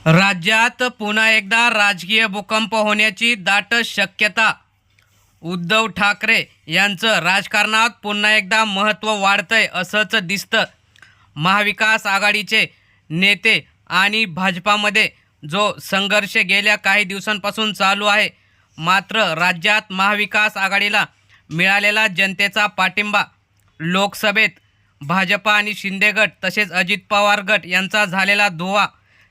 राज्यात पुन्हा एकदा राजकीय भूकंप होण्याची दाट शक्यता. उद्धव ठाकरे यांचं राजकारणात पुन्हा एकदा महत्त्व वाढतंय असंच दिसतं. महाविकास आघाडीचे नेते आणि भाजपामध्ये जो संघर्ष गेल्या काही दिवसांपासून चालू आहे, मात्र राज्यात महाविकास आघाडीला मिळालेला जनतेचा पाठिंबा, लोकसभेत भाजपा आणि शिंदे गट तसेच अजित पवार गट यांचा झालेला धुव्वा,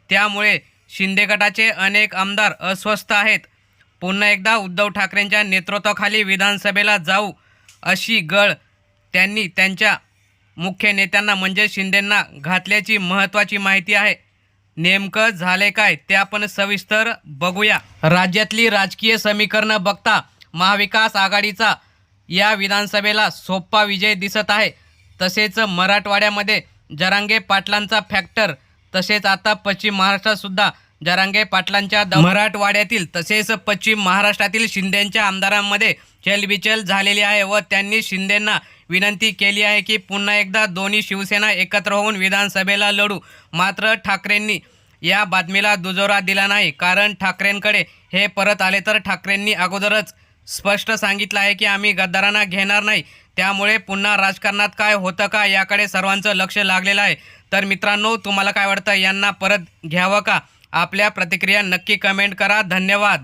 त्यामुळे शिंदे गटाचे अनेक आमदार अस्वस्थ आहेत. पुन्हा एकदा उद्धव ठाकरेंच्या नेतृत्वाखाली विधानसभेला जाऊ अशी गळ त्यांनी त्यांच्या मुख्य नेत्यांना म्हणजे शिंदेंना घातल्याची महत्त्वाची माहिती आहे. नेमकं झाले काय ते आपण सविस्तर बघूया. राज्यातली राजकीय समीकरणं बघता महाविकास आघाडीचा या विधानसभेला सोपा विजय दिसत आहे. तसेच मराठवाड्यामध्ये जरांगे पाटलांचा फॅक्टर, तसेच आता पश्चिम महाराष्ट्रात सुद्धा जरांगे पाटलांच्या मराठवाड्यातील तसेच पश्चिम महाराष्ट्रातील शिंदेंच्या आमदारांमध्ये चलबिचल झालेली आहे व त्यांनी शिंदेंना विनंती केली आहे की पुन्हा एकदा दोन्ही शिवसेना एकत्र होऊन विधानसभेला लढू. मात्र ठाकरेंनी या बातमीला दुजोरा दिला नाही, कारण ठाकरेंकडे हे परत आले तर ठाकरेंनी अगोदरच स्पष्ट सांगितलं आहे की आम्ही गद्दारांना घेणार नाही. त्यामुळे पुन्हा राजकारणात काय होतं का याकडे सर्वांचं लक्ष लागलेलं आहे. तर मित्रांनो, तुम्हाला काय वाटतं, यांना परत घ्यावं का? आपल्या प्रतिक्रिया नक्की कमेंट करा. धन्यवाद.